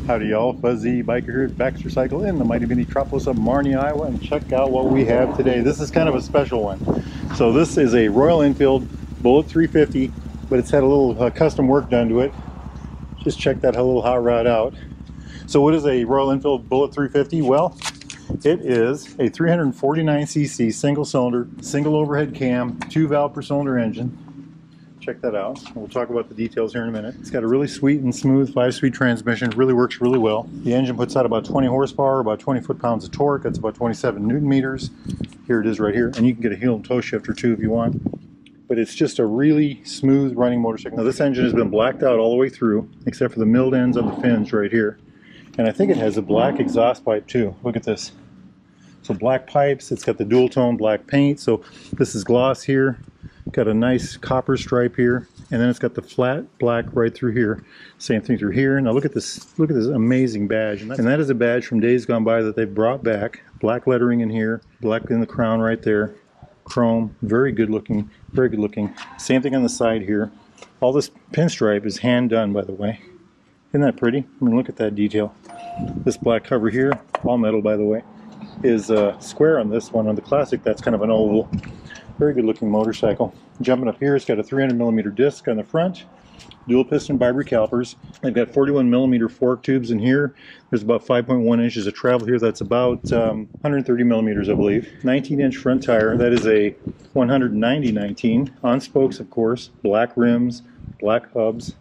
Howdy y'all, Fuzzy Biker here at Baxter Cycle in the mighty metropolis of Marnie, Iowa, and check out what we have today. This is kind of a special one. So this is a Royal Enfield Bullet 350, but it's had a little custom work done to it. Just check that little hot rod out. So what is a Royal Enfield Bullet 350? Well, it is a 349cc single cylinder, single overhead cam, 2 valve per cylinder engine. Check that out. We'll talk about the details here in a minute. It's got a really sweet and smooth 5-speed transmission. It really works really well. The engine puts out about 20 horsepower, about 20 foot-pounds of torque. That's about 27 newton meters. Here it is right here. And you can get a heel and toe shifter too if you want. But it's just a really smooth running motorcycle. Now this engine has been blacked out all the way through, except for the milled ends on the fins right here. And I think it has a black exhaust pipe too. Look at this. So black pipes. It's got the dual tone black paint. So this is gloss here. Got a nice copper stripe here, and then it's got the flat black right through here. Same thing through here. Now look at this amazing badge, and that is a badge from days gone by that they've brought back. Black lettering in here, black in the crown right there, chrome, very good looking, very good looking. Same thing on the side here. All this pinstripe is hand done, by the way. Isn't that pretty? I mean, look at that detail. This black cover here, all metal by the way, is square on this one. On the Classic, that's kind of an oval. Very good looking motorcycle. Jumping up here, it's got a 300mm disc on the front, dual piston bibrake calipers. They've got 41mm fork tubes in here. There's about 5.1 inches of travel here. That's about 130mm, I believe. 19-inch front tire. That is a 190/19 on spokes, of course. Black rims, black hubs,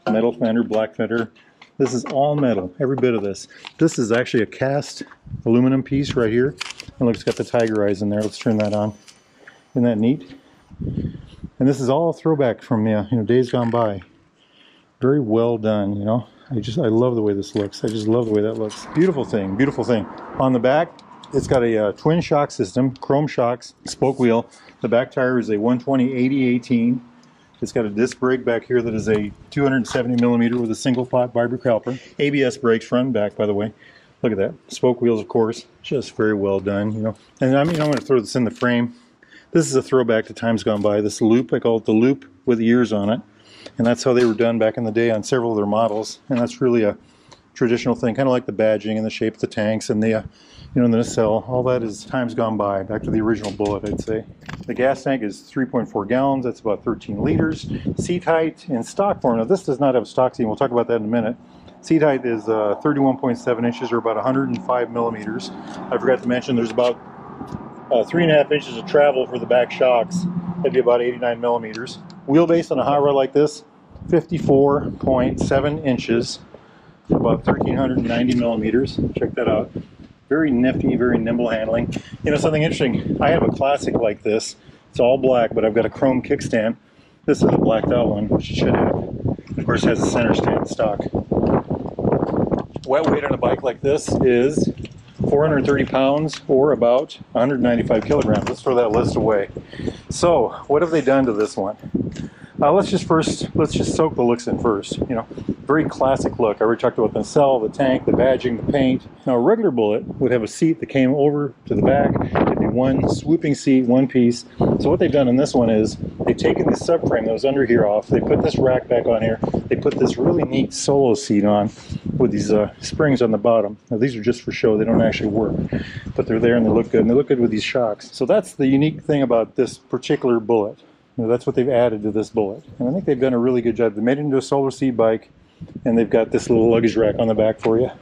metal fender, black fender. This is all metal, every bit of this. This is actually a cast aluminum piece right here. And look, it's got the tiger eyes in there. Let's turn that on. Isn't that neat? And this is all a throwback from days gone by. Very well done, you know. I love the way this looks. I just love the way that looks. Beautiful thing, beautiful thing. On the back, it's got a twin shock system, chrome shocks, spoke wheel. The back tire is a 120/80/18. It's got a disc brake back here that is a 270mm with a single pot bibrake caliper. ABS brakes front and back, by the way. Look at that. Spoke wheels, of course. Just very well done, you know. And I mean, I'm going to throw this in the frame. This is a throwback to times gone by. This loop, I call it the loop with ears on it. And that's how they were done back in the day on several of their models. And that's really a traditional thing, kind of like the badging and the shape of the tanks and the, the nacelle. All that is times gone by, back to the original Bullet, I'd say. The gas tank is 3.4 gallons. That's about 13 liters. Seat height in stock form. Now, this does not have a stock seat. We'll talk about that in a minute. Seat height is 31.7 inches or about 105mm. I forgot to mention there's about 3.5 inches of travel for the back shocks. That'd be about 89mm. Wheelbase on a hot rod like this, 54.7 inches, about 1,390mm. Check that out. Very nifty, very nimble handling. You know, something interesting, I have a Classic like this. It's all black, but I've got a chrome kickstand. This is a blacked out one, which it should have. Of course, it has a center stand stock. Wet weight on a bike like this is 430 pounds or about 195 kilograms. Let's throw that list away. So what have they done to this one? Let's just soak the looks in first. You know, very classic look. I already talked about the nacelle, the tank, the badging, the paint. Now a regular Bullet would have a seat that came over to the back. It'd be one swooping seat, one piece. So what they've done in this one is they've taken the subframe that was under here off. They put this rack back on here. They put this really neat solo seat on with these springs on the bottom. Now these are just for show. They don't actually work, but they're there and they look good. And they look good with these shocks. So that's the unique thing about this particular Bullet. That's what they've added to this Bullet. And I think they've done a really good job. They made it into a solar seat bike, and they've got this little luggage rack on the back for you.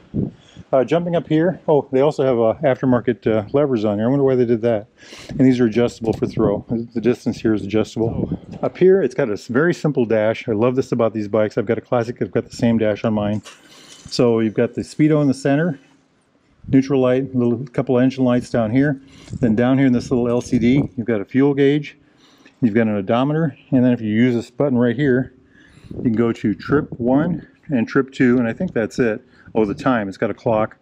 Jumping up here, oh, they also have aftermarket levers on here. I wonder why they did that. And these are adjustable for throw. The distance here is adjustable. Up here, it's got a very simple dash. I love this about these bikes. I've got a Classic. I've got the same dash on mine. So you've got the speedo in the center, neutral light, a couple of engine lights down here. Then down here in this little LCD, you've got a fuel gauge. You've got an odometer, and then if you use this button right here, you can go to trip 1 and trip 2, and I think that's it. Oh, the time, it's got a clock,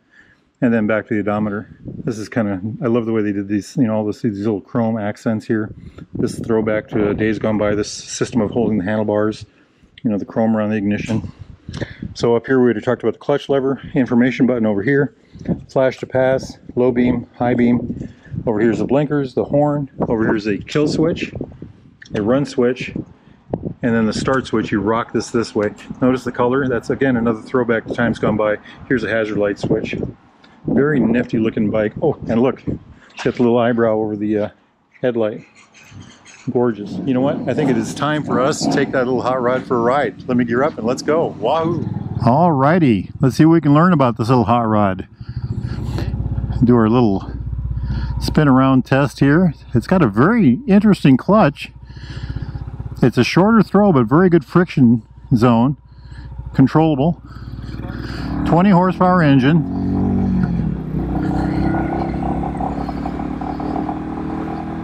and then back to the odometer. This is kind of, I love the way they did these, all these little chrome accents here. This throwback to days gone by, this system of holding the handlebars, the chrome around the ignition. So up here we already talked about the clutch lever, information button over here, flash to pass, low beam, high beam. Over here's the blinkers, the horn. Over here's a kill switch, a run switch, and then the start switch, you rock this way. Notice the color? That's again another throwback to times gone by. Here's a hazard light switch. Very nifty looking bike. Oh, and look, it's got the little eyebrow over the headlight. Gorgeous. You know what? I think it is time for us to take that little hot rod for a ride. Let me gear up and let's go. Wahoo! Alrighty, let's see what we can learn about this little hot rod. Do our little spin around test here. It's got a very interesting clutch. It's a shorter throw, but very good friction zone. Controllable. 20 horsepower engine.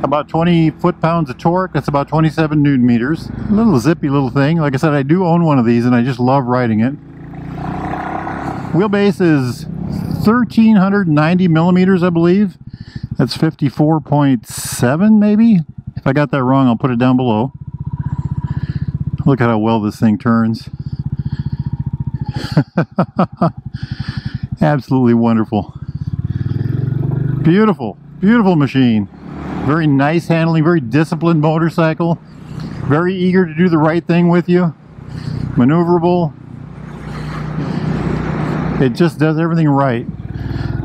About 20 foot-pounds of torque. That's about 27 newton meters. A little zippy little thing. Like I said, I do own one of these and I just love riding it. Wheelbase is 1,390 millimeters, I believe. That's 54.7 maybe. If I got that wrong, I'll put it down below. Look at how well this thing turns. Absolutely wonderful. Beautiful, beautiful machine. Very nice handling, very disciplined motorcycle. Very eager to do the right thing with you. Maneuverable. It just does everything right.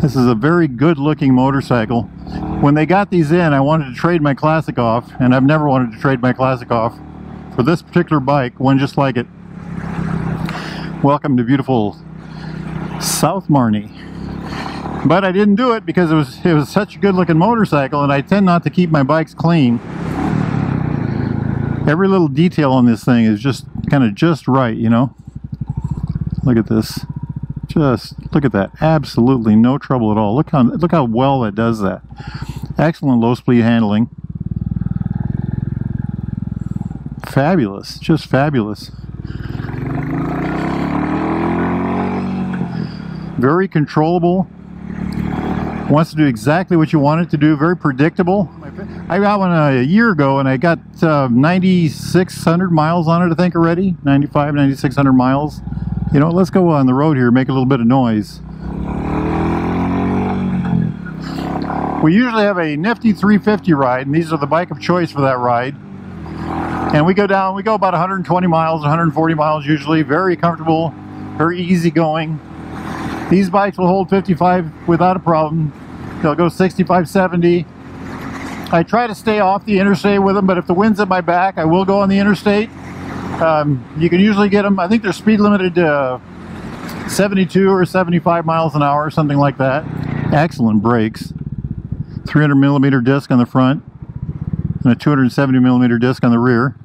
This is a very good looking motorcycle. When they got these in, I wanted to trade my Classic off, and I've never wanted to trade my Classic off for this particular bike, one just like it. Welcome to beautiful South Marnie. But I didn't do it because it was such a good looking motorcycle, and I tend not to keep my bikes clean. Every little detail on this thing is just kind of just right, you know. Look at this. Just look at that. Absolutely no trouble at all. Look how well it does that. Excellent low speed handling. Fabulous. Just fabulous. Very controllable. Wants to do exactly what you want it to do. Very predictable. I got one a year ago and I got 9,600 miles on it, I think, already. 9,600 miles. You know, let's go on the road here, make a little bit of noise. We usually have a nifty 350 ride, and these are the bike of choice for that ride. And we go about 120 miles, 140 miles usually. Very comfortable, very easy going. These bikes will hold 55 without a problem. They'll go 65, 70. I try to stay off the interstate with them, but if the wind's at my back, I will go on the interstate. You can usually get them, I think they're speed limited to 72 or 75 miles an hour, something like that. Excellent brakes. 300 millimeter disc on the front and a 270 millimeter disc on the rear.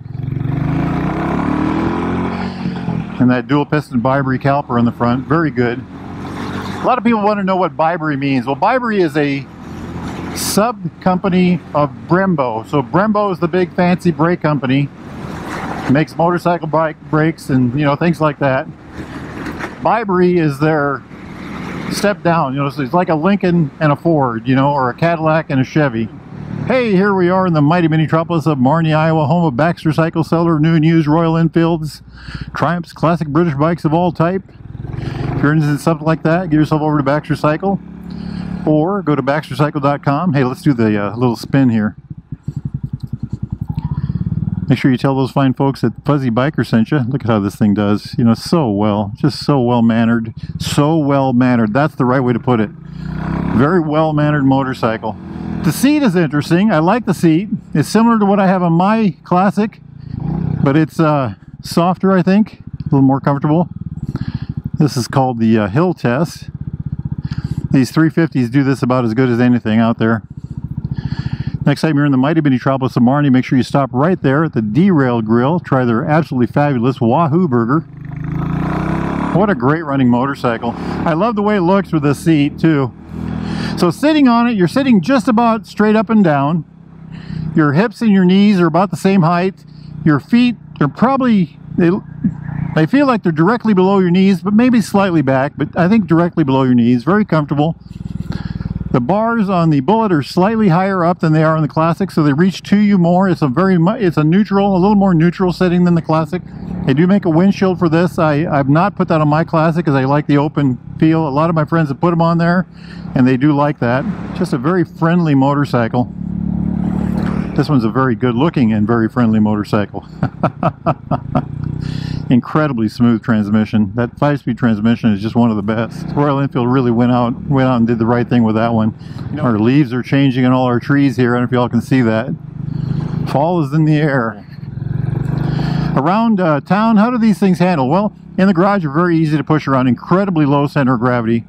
And that dual piston Bibury caliper on the front, very good. A lot of people want to know what Bibury means. Well, Bibury is a sub-company of Brembo. So Brembo is the big fancy brake company. Makes motorcycle bike brakes and, you know, things like that. Bibury is their step down, you know, so it's like a Lincoln and a Ford, you know, or a Cadillac and a Chevy. Hey, here we are in the mighty metropolis of Marnie, Iowa, home of Baxter Cycle, seller of new and used Royal Enfields, Triumphs, classic British bikes of all type. If you're into something like that, get yourself over to Baxter Cycle or go to baxtercycle.com. Hey, let's do the little spin here. Make sure you tell those fine folks that Fuzzy Biker sent you. Look at how this thing does. You know, so well. Just so well-mannered. So well-mannered. That's the right way to put it. Very well-mannered motorcycle. The seat is interesting. I like the seat. It's similar to what I have on my Classic, but it's softer, I think. A little more comfortable. This is called the Hill Test. These 350s do this about as good as anything out there. Next time you're in the mighty metropolis of Marnie, make sure you stop right there at the Derail Grill. Try their absolutely fabulous Wahoo burger. What a great running motorcycle. I love the way it looks with this seat too. So sitting on it, you're sitting just about straight up and down. Your hips and your knees are about the same height. Your feet are probably, they feel like they're directly below your knees, but maybe slightly back, but I think directly below your knees. Very comfortable. The bars on the Bullet are slightly higher up than they are on the Classic, so they reach to you more. It's a neutral, a little more neutral setting than the Classic. They do make a windshield for this. I've not put that on my Classic because I like the open feel. A lot of my friends have put them on there, and they do like that. Just a very friendly motorcycle. This one's a very good looking and very friendly motorcycle. Incredibly smooth transmission. That 5-speed transmission is just one of the best. Royal Enfield really went out and did the right thing with that one. Our leaves are changing on all our trees here. I don't know if y'all can see that. Fall is in the air. Around town, how do these things handle? Well, in the garage, they're very easy to push around. Incredibly low center of gravity,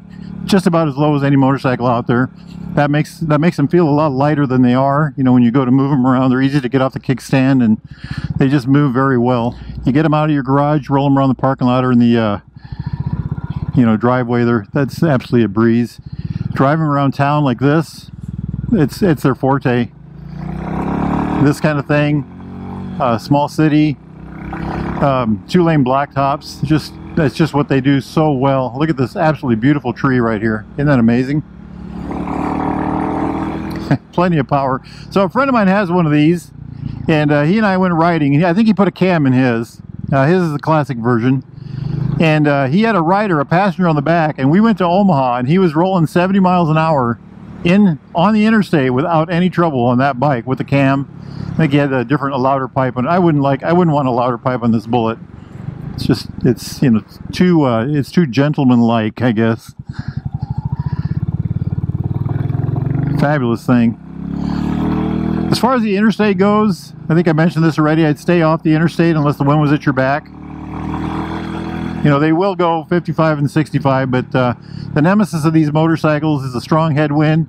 just about as low as any motorcycle out there. That makes them feel a lot lighter than they are. You know, when you go to move them around, they're easy to get off the kickstand, and they just move very well. You get them out of your garage, roll them around the parking lot or in the driveway there. That's absolutely a breeze. Driving around town like this, it's their forte. This kind of thing, small city, 2-lane blacktops. That's just what they do so well. Look at this absolutely beautiful tree right here. Isn't that amazing? Plenty of power. So a friend of mine has one of these, and he and I went riding. I think he put a cam in his. His is the classic version. And he had a rider, a passenger on the back, and we went to Omaha, and he was rolling 70 miles an hour on the interstate without any trouble on that bike with the cam. I think he had a louder pipe on it. I wouldn't want a louder pipe on this Bullet. It's too gentleman-like, I guess. Fabulous thing. As far as the interstate goes, I think I mentioned this already, I'd stay off the interstate unless the wind was at your back. You know, they will go 55 and 65, but the nemesis of these motorcycles is a strong headwind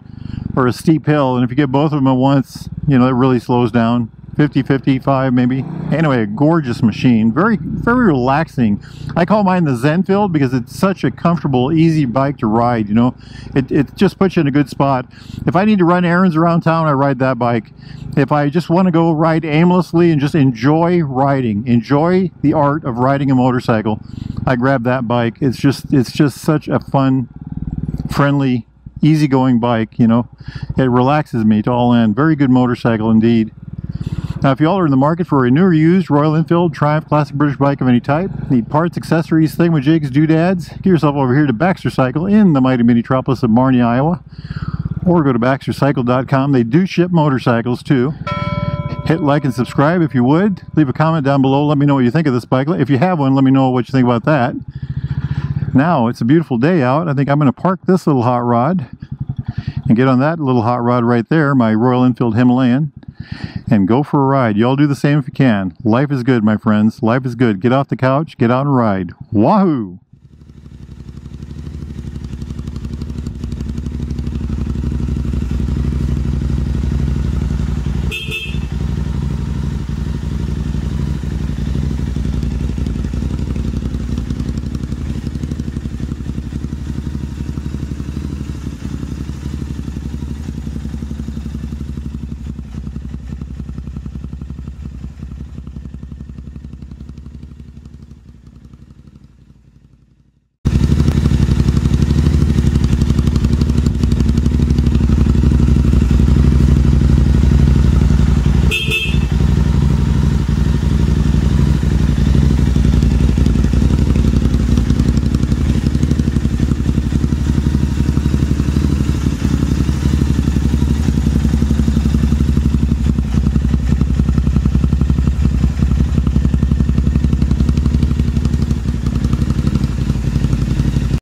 or a steep hill, and if you get both of them at once, you know, it really slows down. 50, 55 maybe. Anyway, a gorgeous machine. Very, very relaxing. I call mine the Zenfield because it's such a comfortable, easy bike to ride, you know. It just puts you in a good spot. If I need to run errands around town, I ride that bike. If I just want to go ride aimlessly and just enjoy riding, enjoy the art of riding a motorcycle, I grab that bike. It's just such a fun, friendly, easygoing bike, you know. It relaxes me to all end. Very good motorcycle indeed. Now, if y'all are in the market for a new or used Royal Enfield Triumph Classic British bike of any type, need parts, accessories, thingamajigs, doodads, get yourself over here to Baxter Cycle in the mighty metropolis of Marnie, Iowa, or go to baxtercycle.com. They do ship motorcycles too. Hit like and subscribe if you would. Leave a comment down below. Let me know what you think of this bike. If you have one, let me know what you think about that. Now, it's a beautiful day out. I think I'm going to park this little hot rod and get on that little hot rod right there, my Royal Enfield Himalayan, and go for a ride. Y'all do the same if you can. Life is good, my friends. Life is good. Get off the couch, get out and ride. Wahoo!